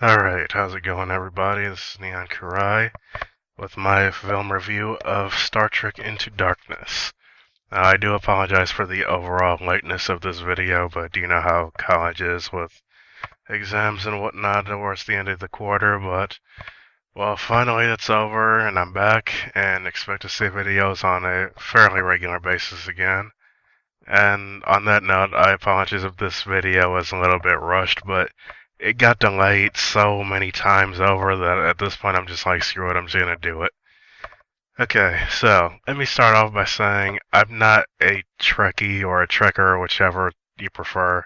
Alright, how's it going, everybody? This is NeonKurai with my film review of Star Trek Into Darkness. Now, I do apologize for the overall lateness of this video, but you know how college is with exams and whatnot towards the end of the quarter, but, well, finally it's over and I'm back and expect to see videos on a fairly regular basis again. And on that note, I apologize if this video was a little bit rushed, but it got delayed so many times over that at this point I'm just like, screw it, I'm just gonna do it. Okay, so let me start off by saying I'm not a Trekkie or a Trekker, whichever you prefer,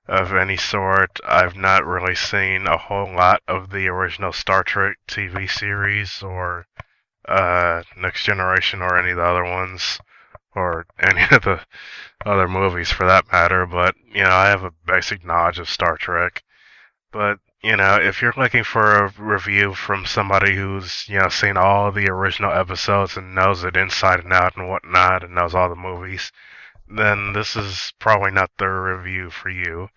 of any sort. I've not really seen a whole lot of the original Star Trek TV series or Next Generation or any of the other ones or any of the other movies for that matter, but I have a basic knowledge of Star Trek. But if you're looking for a review from somebody who's seen all the original episodes and knows it inside and out and whatnot and knows all the movies, then this is probably not the review for you.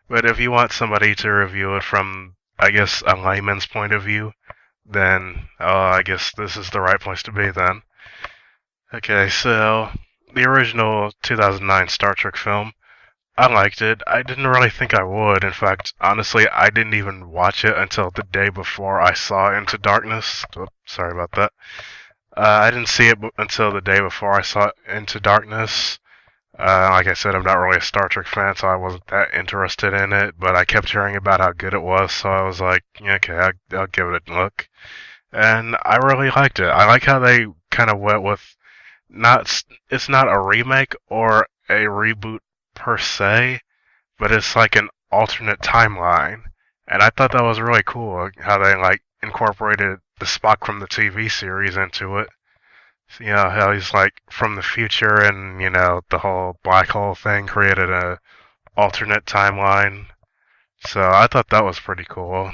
But if you want somebody to review it from, I guess, a layman's point of view, then I guess this is the right place to be then. Okay, so the original 2009 Star Trek film, I liked it. I didn't really think I would. In fact, honestly, I didn't even watch it until the day before I saw Into Darkness. Oh, sorry about that. I didn't see it until the day before I saw Into Darkness. Like I said, I'm not really a Star Trek fan, so I wasn't that interested in it, but I kept hearing about how good it was, so I was like, yeah, okay, I'll give it a look. And I really liked it. I like how they kind of went with it's not a remake or a reboot per se, but it's like an alternate timeline. And I thought that was really cool how they like incorporated the Spock from the TV series into it. So, how he's like from the future and the whole black hole thing created a alternate timeline. So I thought that was pretty cool.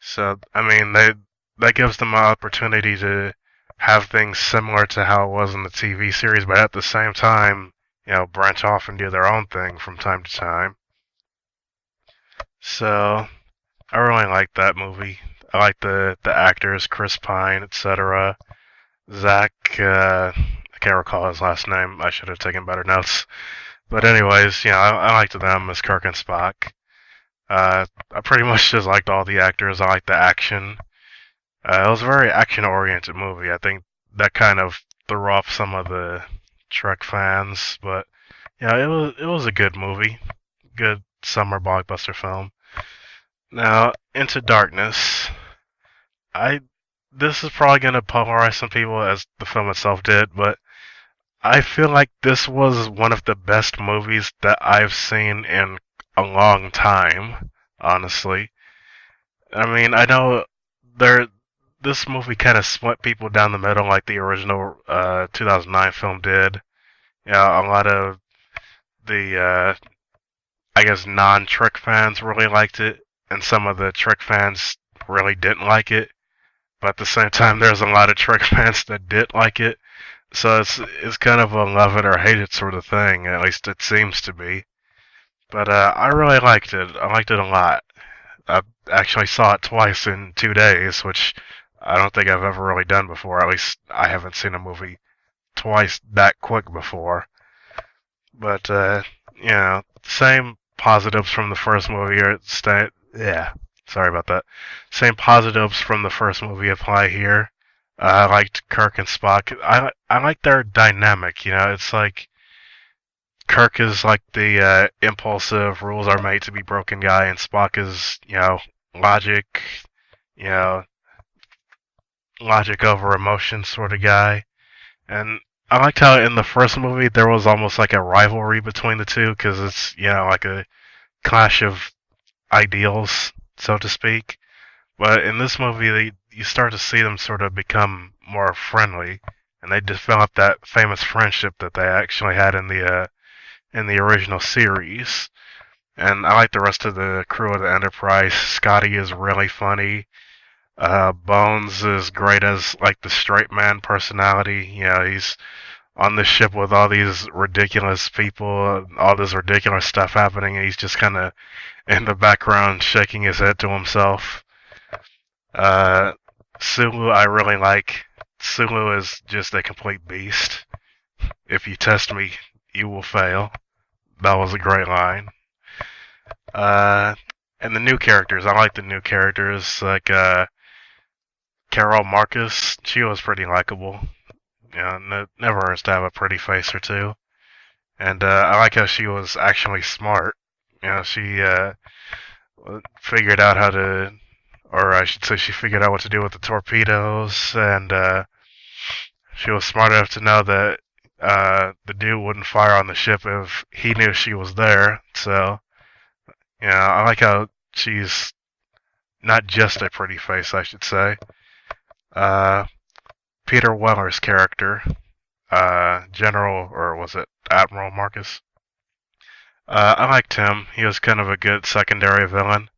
So I mean that gives them an opportunity to have things similar to how it was in the TV series, but at the same time, branch off and do their own thing from time to time. So I really like that movie. I like the actors, Chris Pine, etc. Zach, I can't recall his last name. I should have taken better notes. But anyways, I liked them as Kirk and Spock. I pretty much just liked all the actors. I liked the action. It was a very action-oriented movie. I think that kind of threw off some of the Trek fans, but it was a good movie, good summer blockbuster film. Now, Into Darkness. I This is probably gonna polarize some people as the film itself did, but I feel like this was one of the best movies that I've seen in a long time, honestly. I mean, I know there this movie kind of split people down the middle like the original 2009 film did. Yeah, a lot of the I guess non-Trek fans really liked it, and some of the Trek fans really didn't like it. But at the same time, there's a lot of Trek fans that did like it. So it's kind of a love it or hate it sort of thing. At least it seems to be. But I really liked it. I liked it a lot. I actually saw it twice in 2 days, which I don't think I've ever really done before. At least I haven't seen a movie twice that quick before. But same positives from the first movie yeah, sorry about that. Same positives from the first movie apply here. I liked Kirk and Spock. I like their dynamic. It's like Kirk is like the impulsive, rules are made to be broken guy, and Spock is logic, you know logic over emotion sort of guy. And I liked how in the first movie there was almost like a rivalry between the two because it's like a clash of ideals, so to speak. But in this movie, you start to see them sort of become more friendly, and they develop that famous friendship that they actually had in the original series. And I like the rest of the crew of the Enterprise. Scottie is really funny. Bones is great as like the straight man personality. He's on the ship with all these ridiculous people, all this ridiculous stuff happening, and he's just kind of in the background shaking his head to himself. Uh, Sulu, I really like. Sulu is just a complete beast. If you test me, you will fail. That was a great line. Uh, and the new characters, I like the new characters, like Carol Marcus. She was pretty likable. You know, never hurts to have a pretty face or two. And I like how she was actually smart. You know, she figured out how to, or I should say, she figured out what to do with the torpedoes, and she was smart enough to know that the dude wouldn't fire on the ship if he knew she was there. So, you know, I like how she's not just a pretty face, I should say. Uh, Peter Weller's character, General, or was it Admiral Marcus? I liked him. He was kind of a good secondary villain.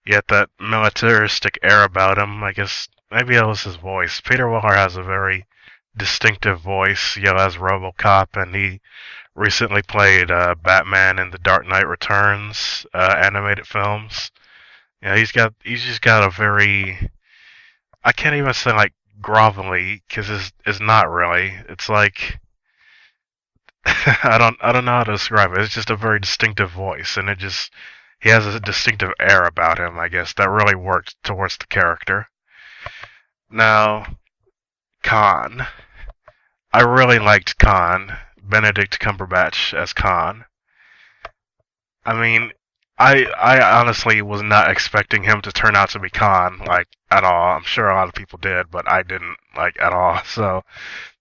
Yet that militaristic air about him, I guess maybe it was his voice. Peter Weller has a very distinctive voice, you know, as RoboCop, and he recently played Batman in the Dark Knight Returns animated films. Yeah, he's just got a very, I can't even say like grovelly, because it's not really. It's like I don't know how to describe it. It's just a very distinctive voice, and he has a distinctive air about him, I guess, that really worked towards the character. Now, Khan. I really liked Khan, Benedict Cumberbatch as Khan. I mean, I honestly was not expecting him to turn out to be Khan, like, at all. I'm sure a lot of people did, but I didn't, like, at all. So,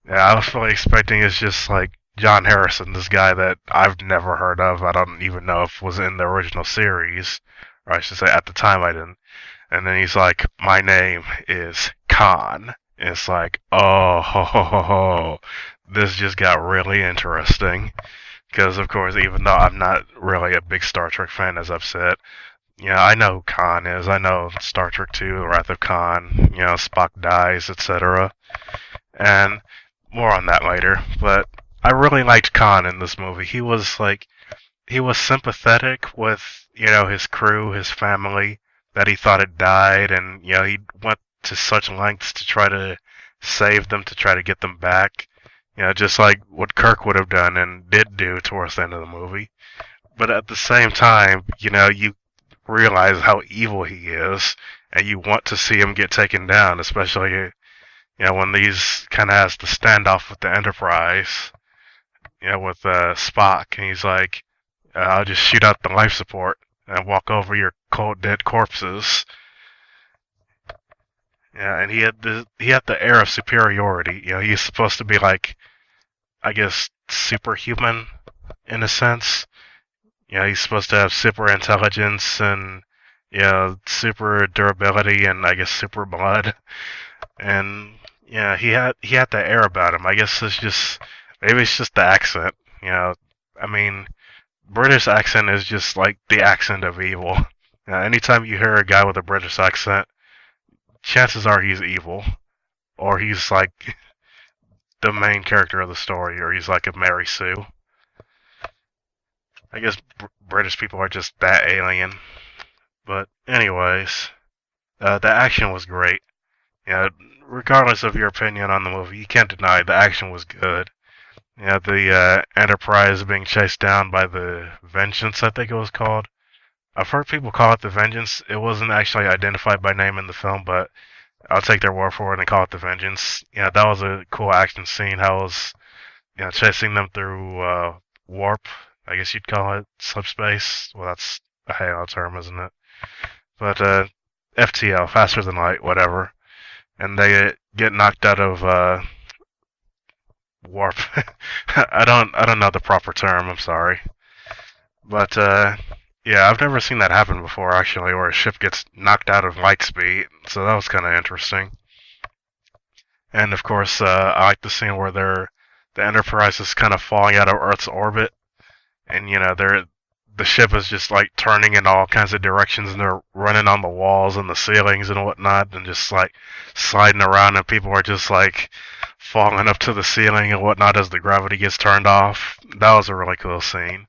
yeah, I was fully expecting it's just, like, John Harrison, this guy that I've never heard of. I don't even know if was in the original series, or I should say at the time I didn't. And then he's like, "My name is Khan." And it's like, oh, ho, ho, ho, ho. This just got really interesting. Because, of course, even though I'm not really a big Star Trek fan, as I've said, yeah, I know who Khan is. I know Star Trek 2, Wrath of Khan, you know, Spock dies, etc. And more on that later. But I really liked Khan in this movie. He was sympathetic with, you know, his crew, his family, that he thought had died, and, you know, he went to such lengths to try to save them, to try to get them back. You know, just like what Kirk would have done and did do towards the end of the movie. But at the same time, you know, you realize how evil he is, and you want to see him get taken down, especially, you know, when these kind of has the standoff with the Enterprise, you know, with Spock, and he's like, I'll just shoot out the life support and walk over your cold dead corpses. Yeah, and he had the air of superiority. You know, he's supposed to be like, I guess, superhuman in a sense. You know, he's supposed to have super intelligence and, you know, super durability and I guess super blood. And yeah, he had that air about him. I guess maybe it's just the accent. You know, I mean, British accent is just like the accent of evil. Anytime you hear a guy with a British accent, chances are he's evil, or he's like the main character of the story, or he's like a Mary Sue. I guess British people are just that alien. But anyways, the action was great. Yeah, regardless of your opinion on the movie, you can't deny the action was good. Yeah, the Enterprise being chased down by the Vengeance, I think it was called. I've heard people call it the Vengeance. It wasn't actually identified by name in the film, but I'll take their word for it and call it the Vengeance. Yeah, that was a cool action scene. How it was, you know, chasing them through warp, I guess you'd call it, subspace. Well, that's a Halo term, isn't it? But FTL, faster than light, whatever. And they get knocked out of warp. I don't know the proper term. I'm sorry, but yeah, I've never seen that happen before actually, where a ship gets knocked out of light speed. So that was kind of interesting. And of course, I like the scene where the Enterprise is kind of falling out of Earth's orbit, and you know the ship is just like turning in all kinds of directions, and they're running on the walls and the ceilings and whatnot, and just like sliding around, and people are just like falling up to the ceiling and whatnot as the gravity gets turned off. That was a really cool scene.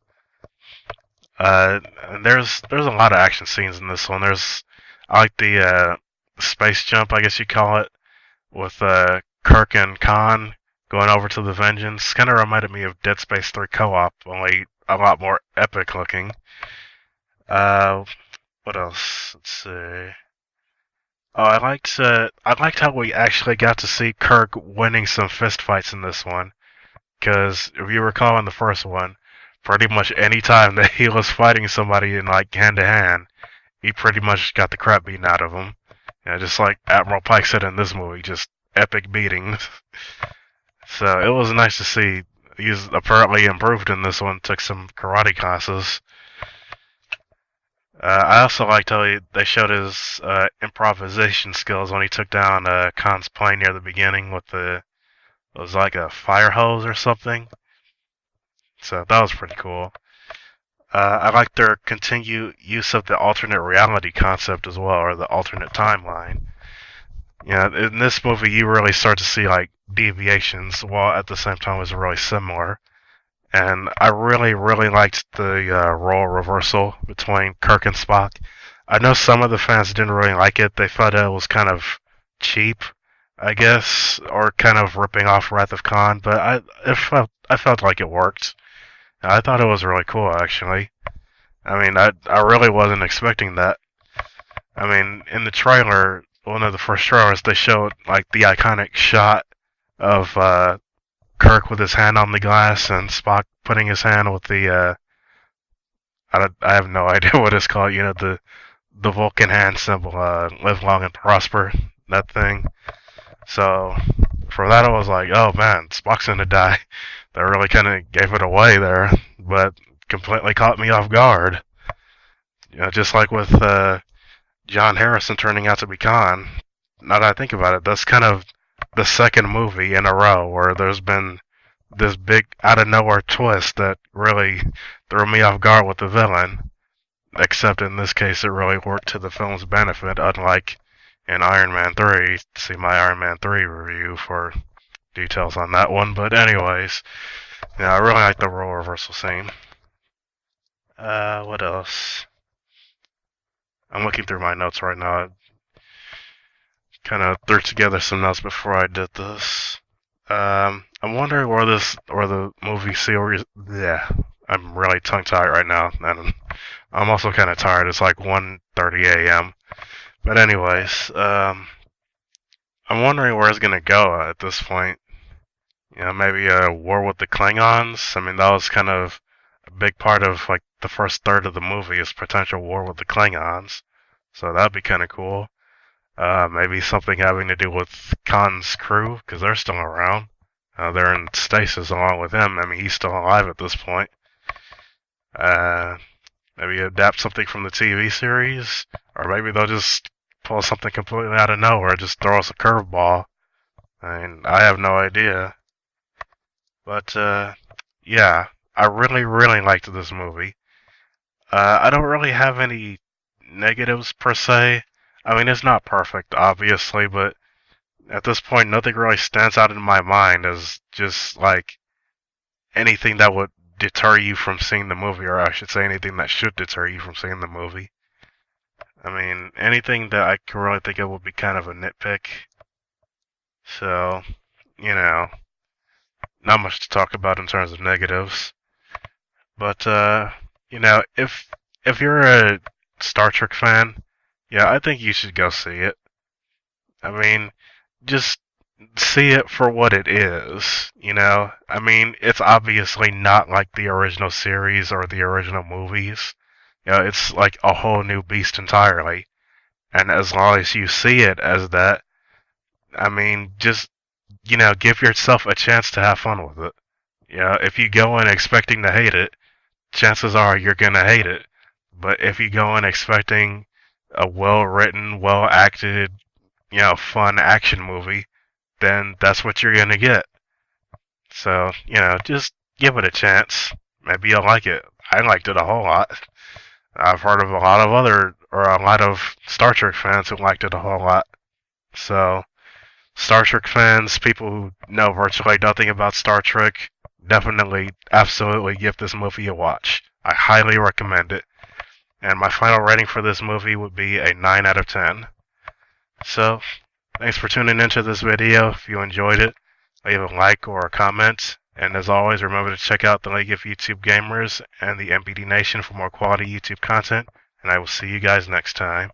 And there's a lot of action scenes in this one. I like the space jump, I guess you call it, with Kirk and Khan going over to the Vengeance. Kind of reminded me of Dead Space 3 co-op, only a lot more epic looking. Uh, what else? Let's see. Oh, I liked how we actually got to see Kirk winning some fistfights in this one. Because if you recall in the first one, pretty much any time that he was fighting somebody in like hand to hand, he pretty much got the crap beaten out of him. Just like Admiral Pike said in this movie, just epic beatings. So it was nice to see he's apparently improved in this one. Took some karate classes. I also liked how they showed his improvisation skills when he took down Khan's plane near the beginning with it was like a fire hose or something. So that was pretty cool. I like their continued use of the alternate reality concept as well, or the alternate timeline. In this movie, you really start to see like deviations, while at the same time it's really similar. And I really, really liked the role reversal between Kirk and Spock. I know some of the fans didn't really like it. They thought it was kind of cheap, I guess, or kind of ripping off Wrath of Khan. But I felt like it worked. I thought it was really cool, actually. I mean, I really wasn't expecting that. I mean, in the trailer, one of the first trailers, they showed like the iconic shot of Kirk with his hand on the glass and Spock putting his hand with the I have no idea what it's called. The Vulcan hand symbol, live long and prosper, that thing. So for that, I was like, oh man, Spock's gonna die. That really kind of gave it away there, but completely caught me off guard. Just like with John Harrison turning out to be Khan. Now that I think about it, that's kind of the second movie in a row where there's been this big out of nowhere twist that really threw me off guard with the villain. Except in this case, it really worked to the film's benefit, unlike in Iron Man 3. See my Iron Man 3 review for details on that one. But anyways, I really like the role reversal scene. What else? I'm looking through my notes right now. I kind of threw together some notes before I did this. I'm wondering where the movie series. Yeah, I'm really tongue-tied right now, and I'm also kind of tired. It's like 1:30 a.m. But anyways, I'm wondering where it's gonna go at this point. Maybe a war with the Klingons. I mean, that was kind of a big part of like the first third of the movie is potential war with the Klingons. So that'd be kind of cool. Maybe something having to do with Khan's crew, because they're still around. They're in stasis along with him. I mean, he's still alive at this point. Maybe adapt something from the TV series, or maybe they'll just pull something completely out of nowhere, just throw us a curveball. I mean, I have no idea. But, yeah, I really, really liked this movie. I don't really have any negatives per se. I mean, it's not perfect, obviously, but at this point, nothing really stands out in my mind as just like anything that would deter you from seeing the movie, or I should say, anything that should deter you from seeing the movie. I mean, anything that I can really think of would be kind of a nitpick. So, not much to talk about in terms of negatives. But, if you're a Star Trek fan, yeah, I think you should go see it. I mean, just see it for what it is, I mean, it's obviously not like the original series or the original movies. It's like a whole new beast entirely. And as long as you see it as that, I mean, just, give yourself a chance to have fun with it. If you go in expecting to hate it, chances are you're gonna hate it. But if you go in expecting a well-written, well-acted, fun action movie, then that's what you're gonna get. So, just give it a chance. Maybe you'll like it. I liked it a whole lot. I've heard of a lot of Star Trek fans who liked it a whole lot. So, Star Trek fans, people who know virtually nothing about Star Trek, definitely, absolutely give this movie a watch. I highly recommend it. And my final rating for this movie would be a 9 out of 10. So, thanks for tuning into this video. If you enjoyed it, leave a like or a comment. And as always, remember to check out the League of YouTube Gamers and the MBD Nation for more quality YouTube content. And I will see you guys next time.